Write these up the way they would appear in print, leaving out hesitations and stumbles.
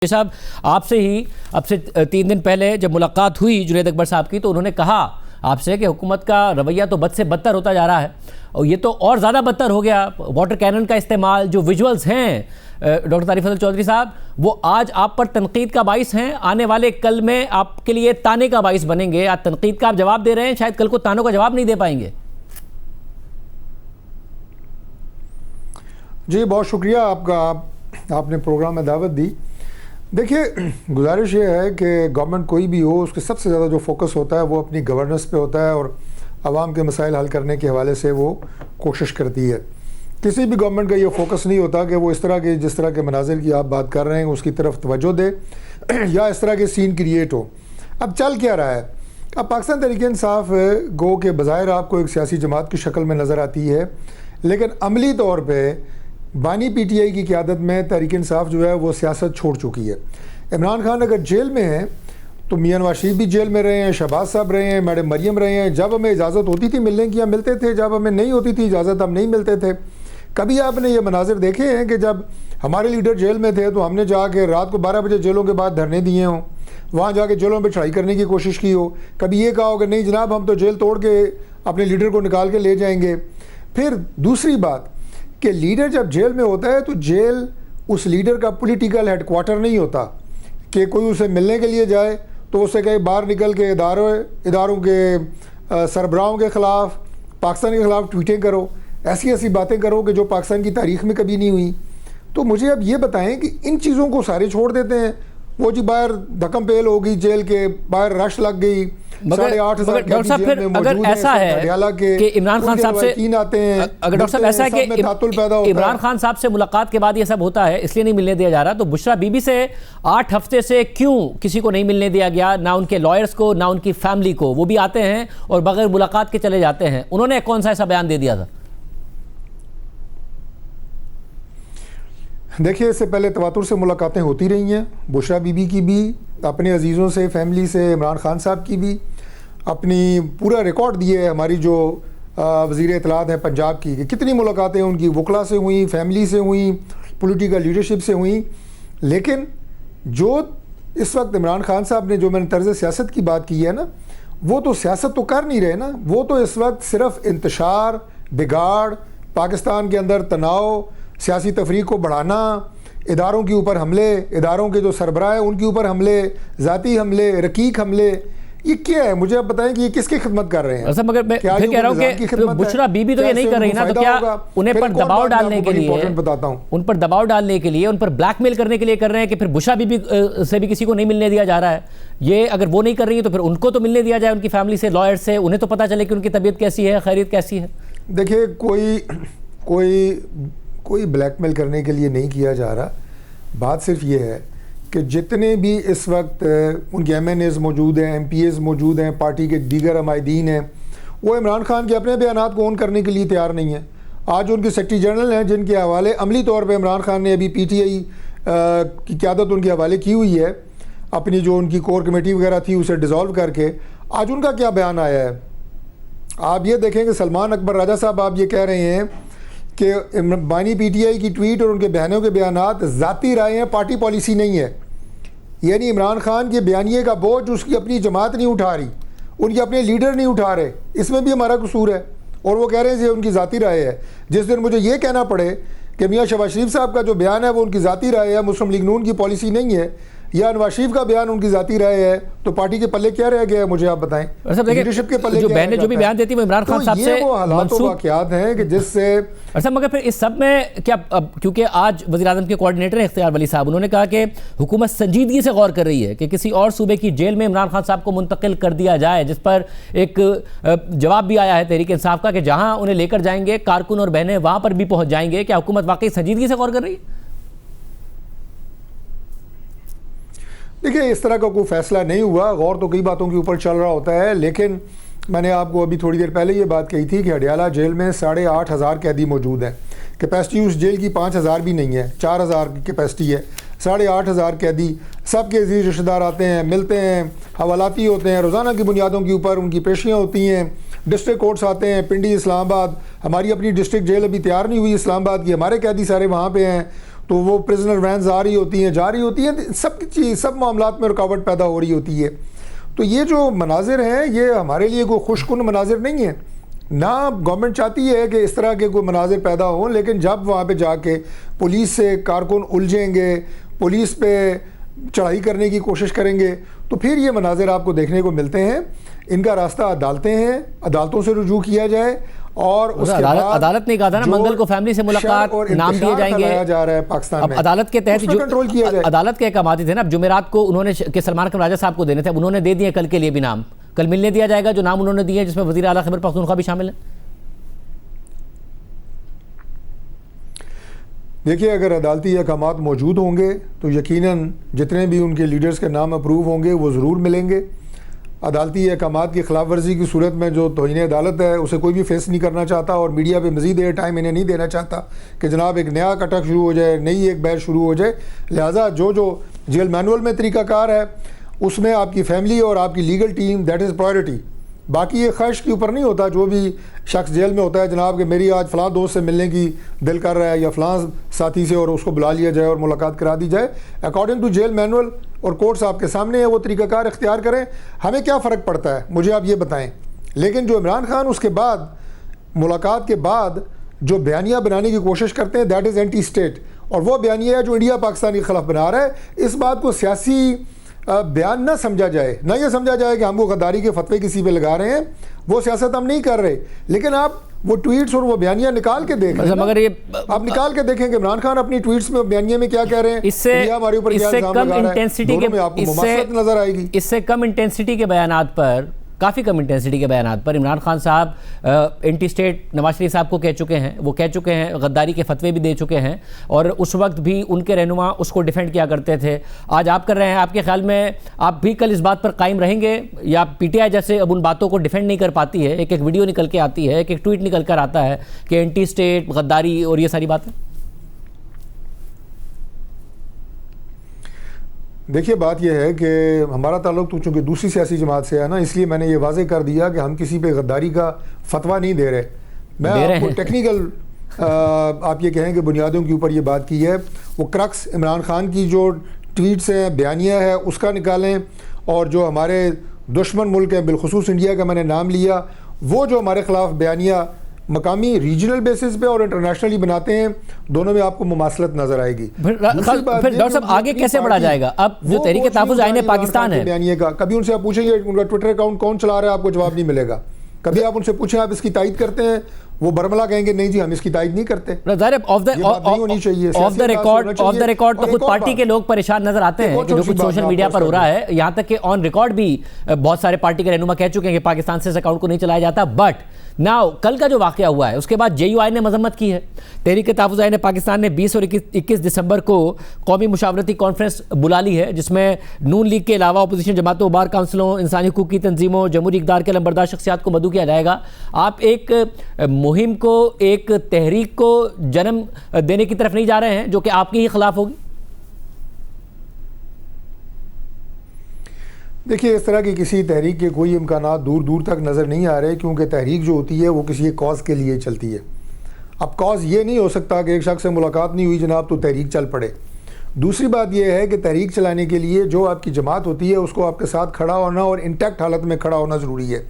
साहब आपसे ही अब से 3 दिन पहले जब मुलाकात हुई जुनैद अकबर साहब की, तो उन्होंने कहा आपसे कि हुकूमत का रवैया तो बद से बदतर होता जा रहा है और ये तो और ज़्यादा बदतर हो गया। वाटर कैनन का इस्तेमाल, जो विजुअल्स हैं डॉक्टर तारिक फजल चौधरी साहब, वो आज आप पर तनकीद का बाइस हैं, आने वाले कल में आपके लिए ताने का बाइस बनेंगे। आज तनकीद का आप जवाब दे रहे हैं, शायद कल को तानों का जवाब नहीं दे पाएंगे। जी बहुत शुक्रिया आपका, आपने प्रोग्राम में दावत दी। देखिए, गुजारिश ये है कि गवर्नमेंट कोई भी हो, उसके सबसे ज़्यादा जो फोकस होता है वो अपनी गवर्नेंस पे होता है और आवाम के मसाइल हल करने के हवाले से वो कोशिश करती है। किसी भी गवर्नमेंट का ये फोकस नहीं होता कि वो इस तरह के, जिस तरह के मनाजिर की आप बात कर रहे हैं, उसकी तरफ तवज्जो दे या इस तरह के सीन क्रिएट हो। अब चल क्या रहा है? अब पाकिस्तान तहरीक इंसाफ गो के बज़ाहिर आपको एक सियासी जमात की शक्ल में नज़र आती है, लेकिन अमली तौर पर बानी पीटीआई की क़यादत में तहरीक इंसाफ जो है वो सियासत छोड़ चुकी है। इमरान खान अगर जेल में है तो मियां नवाज शरीफ भी जेल में रहे हैं, शहबाज साहब रहे हैं, मैडम मरियम रहे हैं। जब हमें इजाज़त होती थी मिलने की हम मिलते थे, जब हमें नहीं होती थी इजाज़त हम नहीं मिलते थे। कभी आपने ये मनाजिर देखे हैं कि जब हमारे लीडर जेल में थे तो हमने जाके रात को 12 बजे जेलों के बाद धरने दिए हों, वहाँ जाके जेलों पर चढ़ाई करने की कोशिश की हो? कभी ये कहा हो कि नहीं जनाब हम तो जेल तोड़ के अपने लीडर को निकाल के ले जाएंगे? फिर दूसरी बात कि लीडर जब जेल में होता है तो जेल उस लीडर का पॉलिटिकल हेडक्वार्टर नहीं होता कि कोई उसे मिलने के लिए जाए तो उसे कहीं बाहर निकल के इदारों के सरबराहों के ख़िलाफ़, पाकिस्तान के ख़िलाफ़ ट्वीटें करो, ऐसी ऐसी बातें करो कि जो पाकिस्तान की तारीख़ में कभी नहीं हुई। तो मुझे अब ये बताएं कि इन चीज़ों को सारे छोड़ देते हैं। वो जी बाहर धक्कम पेल हो गई, जेल के बाहर रश लग गई, 8,500 डॉक्टर साहब फिर अगर ऐसा है कि इमरान खान साहब से आते हैं, अगर डॉक्टर साहब ऐसा है कि इमरान खान साहब से मुलाकात के बाद ये सब होता है इसलिए नहीं मिलने दिया जा रहा, तो बुशरा बीबी से 8 हफ्ते से क्यों किसी को नहीं मिलने दिया गया? ना उनके लॉयर्स को, ना उनकी फैमिली को। वो भी आते हैं और बगैर मुलाकात के चले जाते हैं। उन्होंने कौन सा ऐसा बयान दे दिया था? देखिए, इससे पहले तवातुर से मुलाकातें होती रही हैं, बुशरा बीबी की भी, अपने अजीज़ों से, फैमिली से, इमरान खान साहब की भी। अपनी पूरा रिकॉर्ड दिए हमारी जो वज़ीर इत्तलात हैं पंजाब की कि कितनी मुलाकातें उनकी वकला से हुई, फैमिली से हुई, पॉलिटिकल लीडरशिप से हुई। लेकिन जो इस वक्त इमरान खान साहब ने जो मैंने तर्ज़ सियासत की बात की है ना, वो तो सियासत तो कर नहीं रहे ना। वो तो इस वक्त सिर्फ इंतशार, बिगाड़, पाकिस्तान के अंदर तनाव, सियासी तफरीक को बढ़ाना, इदारों के ऊपर हमले, इदारों के जो सरबराह हैं उनके ऊपर हमले, ज़ाती हमले, रकीक हमले, ये क्या है? मुझे आप बताएं कि ये किसकी खिदमत कर रहे हैं? मगर मैं फिर कह रहा हूं कि बुशरा बीबी तो ये नहीं कर रही ना, तो क्या उन्हें पर दबाव डालने के लिए, बताता हूं, उन पर दबाव डालने के लिए, उन पर ब्लैकमेल करने के लिए कर रहे हैं कि फिर बुशरा बीबी से भी किसी को नहीं मिलने दिया जा रहा है? ये अगर वो नहीं कर रही है तो फिर उनको तो मिलने दिया जाए, उनकी फैमिली से, लॉयर से, उन्हें तो पता चले कि उनकी तबीयत कैसी है, खैरियत कैसी है। देखिए, कोई ब्लैकमेल करने के लिए नहीं किया जा रहा। बात सिर्फ ये है कि जितने भी इस वक्त उनके MNAs मौजूद हैं, MPAs मौजूद हैं, पार्टी के दीगर अमायदीन हैं, वो इमरान खान के अपने बयानात को ऑन करने के लिए तैयार नहीं हैं। आज उनके सेक्रेटरी जनरल हैं जिनके हवाले अमली तौर पे इमरान खान ने अभी PTI की क़यादत उनके हवाले की हुई है, अपनी जो उनकी कोर कमेटी वगैरह थी उसे डिज़ोल्व करके। आज उनका क्या बयान आया है आप ये देखें कि सलमान अकबर राजा साहब आप ये कह रहे हैं कि बानी PTI की ट्वीट और उनके बयानों के बयानात ज़ाती राय हैं, पार्टी पॉलिसी नहीं है। यानी इमरान खान के बयानिए का बोझ उसकी अपनी जमात नहीं उठा रही, उनके अपने लीडर नहीं उठा रहे, इसमें भी हमारा कसूर है। और वो कह रहे हैं ये उनकी ज़ाती राय है। जिस दिन मुझे ये कहना पड़े कि मियाँ शहबाज शरीफ साहब का जो बयान है वो उनकी ज़ाती राय है, मुस्लिम लीग नून की पॉलिसी नहीं है, या नवाज शरीफ का बयान उनकी ज़ाती राय है, तो पार्टी के पल्ले क्या रह गया है? मुझे आप बताएं। लीडरशिप के पल्ले जो बहनें जो भी बयान देती है वो इमरान खान साहब से वो हालात वाक़यात हैं कि जिससे अच्छा। मगर फिर इस सब में क्या, क्योंकि आज वज़ीर-ए-आज़म के कोऑर्डिनेटर हैं इख्तियार वली साहब, उन्होंने कहा कि हुकूमत संजीदगी से गौर कर रही है कि किसी और सूबे की जेल में इमरान खान साहब को मुंतकिल कर दिया जाए, जिस पर एक जवाब भी आया है तहरीक इंसाफ का कि जहाँ उन्हें लेकर जाएंगे कारकुन और बहनें वहाँ पर भी पहुँच जाएंगे। क्या हुकूमत वाकई संजीदगी से गौर कर रही है? देखिए, इस तरह का कोई फ़ैसला नहीं हुआ। गौर तो कई बातों के ऊपर चल रहा होता है, लेकिन मैंने आपको अभी थोड़ी देर पहले ये बात कही थी कि हडियाला जेल में 8,500 कैदी मौजूद हैं। कैपेसिटी उस जेल की 5,000 भी नहीं है, 4,000 की कैपेसिटी है। 8,500 कैदी, सबके अजीज़ रिश्तेदार आते हैं, मिलते हैं, हवालाती होते हैं, रोज़ाना की बुनियादों के ऊपर उनकी पेशियाँ होती हैं, डिस्ट्रिक्ट कोर्ट्स आते हैं, पिंडी, इस्लामाबाद। हमारी अपनी डिस्ट्रिक्ट जेल अभी तैयार नहीं हुई इस्लामाबाद की, हमारे कैदी सारे वहाँ पर हैं। तो वो प्रिजनर वैन्स आ रही होती हैं, जा रही होती हैं, सब चीज़, सब मामलात में रुकावट पैदा हो रही होती है। तो ये जो मनाजिर हैं ये हमारे लिए कोई खुशकुन मनाजिर नहीं है। ना गवर्नमेंट चाहती है कि इस तरह के कोई मनाजिर पैदा हों, लेकिन जब वहाँ पे जाके पुलिस से कारकुन उलझेंगे, पुलिस पे चढ़ाई करने की कोशिश करेंगे, तो फिर ये मनाजिर आपको देखने को मिलते हैं। इनका रास्ता अदालतें हैं, अदालतों से रुजू किया जाए और उसके बाद अदालत ने कहा था ना मंगल को फैमिली से मुलाकात, नाम दिए जाएंगे जा रहा है पाकिस्तान में। अदालत के तहत जो कंट्रोल किया जाए। अदालत के अहकाम थे ना, जुमेरात को उन्होंने कि सलमान खान राजा साहब को देने थे, उन्होंने दे दिए। कल के लिए भी नाम कल मिलने दिया जाएगा, जो नाम उन्होंने दिए जिसमें वज़ीर आला खैबर पख्तूनख्वा भी शामिल है। देखिए, अगर अदालती अहकामात मौजूद होंगे तो यकीनन जितने भी उनके लीडर्स के नाम अप्रूव होंगे वो ज़रूर मिलेंगे। अदालती अहकामात की खिलाफ वर्जी की सूरत में जो तौहीन अदालत है उसे कोई भी फेस नहीं करना चाहता और मीडिया पे मज़ीद एयर टाइम इन्हें नहीं देना चाहता कि जनाब एक नया कटक शुरू हो जाए, नई एक बहस शुरू हो जाए। लिहाजा जो जेल मैनुअल में तरीक़ाकार है उसमें आपकी फैमिली और आपकी legal team, that is priority. बाकी ये ख्वाहिश के ऊपर नहीं होता। जो भी शख्स जेल में होता है, जनाब कि मेरी आज फ़लाँ दोस्त से मिलने की दिल कर रहा है या फ़लाँ साथी से, और उसको बुला लिया जाए और मुलाकात करा दी जाए। अकॉर्डिंग टू जेल मैनुअल और कोर्ट्स आपके सामने है, वो तरीक़ाकार इख्तियार करें। हमें क्या फ़र्क पड़ता है, मुझे आप ये बताएं। लेकिन जो इमरान खान उसके बाद मुलाकात के बाद जो बयानिया बनाने की कोशिश करते हैं, दैट इज़ एंटी स्टेट, और वो बयानिया है जो इंडिया पाकिस्तान के ख़िलाफ़ बना रहा है। इस बात को सियासी बयान ना समझा जाए, ना ये समझा जाए कि हमको गद्दारी के फतवे किसी पे लगा रहे हैं। वो सियासत हम नहीं कर रहे, लेकिन आप वो ट्वीट्स और वो बयानिया निकाल के देखें। मगर ये आप निकाल के देखें कि इमरान खान अपनी ट्वीट्स में बयानिया में क्या कह रहे हैं, इससे हमारे ऊपर क्या इल्जाम लगा रहा है, दोनों में आपको मुमासलत नजर आएगी। इससे कम इंटेंसिटी के बयानात पर, काफ़ी कम इंटेंसिटी के बयानात पर इमरान खान साहब एंटी स्टेट नवाज शरीफ साहब को कह चुके हैं। वो कह चुके हैं, गद्दारी के फतवे भी दे चुके हैं, और उस वक्त भी उनके रहनुमा उसको डिफेंड किया करते थे। आज आप कर रहे हैं। आपके ख्याल में आप भी कल इस बात पर कायम रहेंगे, या पीटीआई जैसे अब उन बातों को डिफेंड नहीं कर पाती है? एक एक वीडियो निकल के आती है, एक एक ट्वीट निकल कर आता है कि एंटी स्टेट, गद्दारी और ये सारी बातें। देखिए, बात यह है कि हमारा ताल्लुक तो चूँकि दूसरी सियासी जमात से है ना, इसलिए मैंने ये वाज़े कर दिया कि हम किसी पे गद्दारी का फतवा नहीं दे रहे। मैं आपको टेक्निकल आप ये कहें कि बुनियादों के ऊपर ये बात की है। वो क्रक्स इमरान खान की जो ट्वीट्स हैं, बयानिया है, उसका निकालें, और जो हमारे दुश्मन मुल्क हैं, बिलखुसूस इंडिया का मैंने नाम लिया, वो जो हमारे ख़िलाफ़ बयानिया मकामी रीजनल बेसिस पे और इंटरनेशनली बनाते हैं, दोनों में आपको मुमासलत नजर आएगी। फिर डॉक्टर साहब आगे कैसे बढ़ा जाएगा? अब जो तहरीक तहफ़्फ़ुज़ आईन पाकिस्तान है, बयानिया का कभी उनसे आप पूछेंगे उनका ट्विटर अकाउंट कौन चला रहा है, आपको जवाब नहीं मिलेगा। कभी आप उनसे पूछें आप इसकी तायद करते हैं, वो बरमला कहेंगे नहीं जी हम इसकी तायद नहीं करते। ऑफ द रिकॉर्ड तो खुद पार्टी के लोग परेशान नजर आते हैं कि जो कुछ सोशल मीडिया पर हो रहा है। यहाँ तक कि ऑन रिकॉर्ड भी बहुत सारे पार्टी के रहनुमा कह चुके हैं कि पाकिस्तान से इस अकाउंट को नहीं चलाया जाता। बट नाउ कल का जो वाकया हुआ है उसके बाद JUI ने मजम्मत की है। तहरीक तहफ़्फ़ुज़ आईन पाकिस्तान ने 20 और 21 दिसंबर को कौमी मुशावरती कॉन्फ्रेंस बुला ली है, जिसमें नून लीग के अलावा अपोजिशन जमातों, बार काउंसिलों, इंसानी हुकूक की तंजीमों, जमहूरी इक़्तिदार के लंबरदार शख्सियात को मदऊ किया जाएगा। आप एक मुहिम को, एक तहरीक को जन्म देने की तरफ नहीं जा रहे हैं जो कि आपके ही खिलाफ होगी? देखिए, इस तरह की किसी तहरीक के कोई इम्कानात दूर दूर तक नज़र नहीं आ रहे, क्योंकि तहरीक जो होती है वो किसी एक कॉज के लिए चलती है। अब कॉज ये नहीं हो सकता कि एक शख्स से मुलाकात नहीं हुई जनाब तो तहरीक चल पड़े। दूसरी बात यह है कि तहरीक चलाने के लिए जो आपकी जमात होती है उसको आपके साथ खड़ा होना और इंटैक्ट हालत में खड़ा होना ज़रूरी है।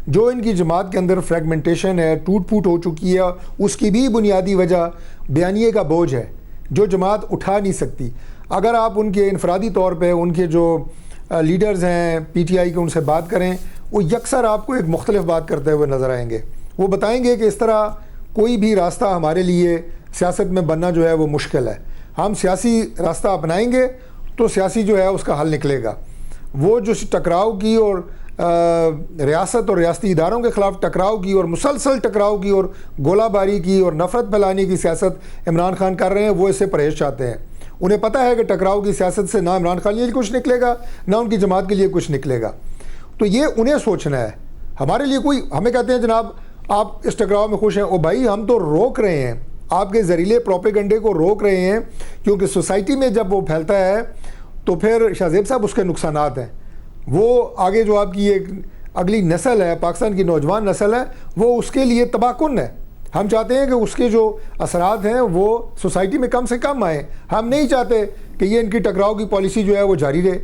जो इनकी जमात के अंदर फ्रेगमेंटेशन है, टूट फूट हो चुकी है, उसकी भी बुनियादी वजह बयानिए का बोझ है जो जमात उठा नहीं सकती। अगर आप उनके इनफरादी तौर पर उनके जो लीडर्स हैं PTI के, उनसे बात करें, वो यकसर आपको एक मुख्तलिफ बात करते हुए नज़र आएंगे। वो बताएंगे कि इस तरह कोई भी रास्ता हमारे लिए सियासत में बनना जो है वो मुश्किल है। हम सियासी रास्ता अपनाएंगे तो सियासी जो है उसका हल निकलेगा। वो जो टकराव की और रियासत और रियासती इदारों के ख़िलाफ़ टकराव की और मुसलसल टकराव की और गोलाबारी की और नफ़रत फैलाने की सियासत इमरान खान कर रहे हैं, वो इससे परहेज़ चाहते हैं। उन्हें पता है कि टकराव की सियासत से ना इमरान खान के लिए कुछ निकलेगा, ना उनकी जमात के लिए कुछ निकलेगा। तो ये उन्हें सोचना है। हमारे लिए कोई, हमें कहते हैं जनाब आप इस टकराव में खुश हैं, ओ भाई हम तो रोक रहे हैं, आपके ज़हरीले प्रोपेगेंडे को रोक रहे हैं, क्योंकि सोसाइटी में जब वो फैलता है तो फिर शाहजेब साहब उसके नुकसानात हैं। वो आगे जो आपकी एक अगली नस्ल है, पाकिस्तान की नौजवान नस्ल है, वो उसके लिए तबाहकुन है। हम चाहते हैं कि उसके जो असरात हैं वो सोसाइटी में कम से कम आए। हम नहीं चाहते कि ये इनकी टकराव की पॉलिसी जो है वो जारी रहे।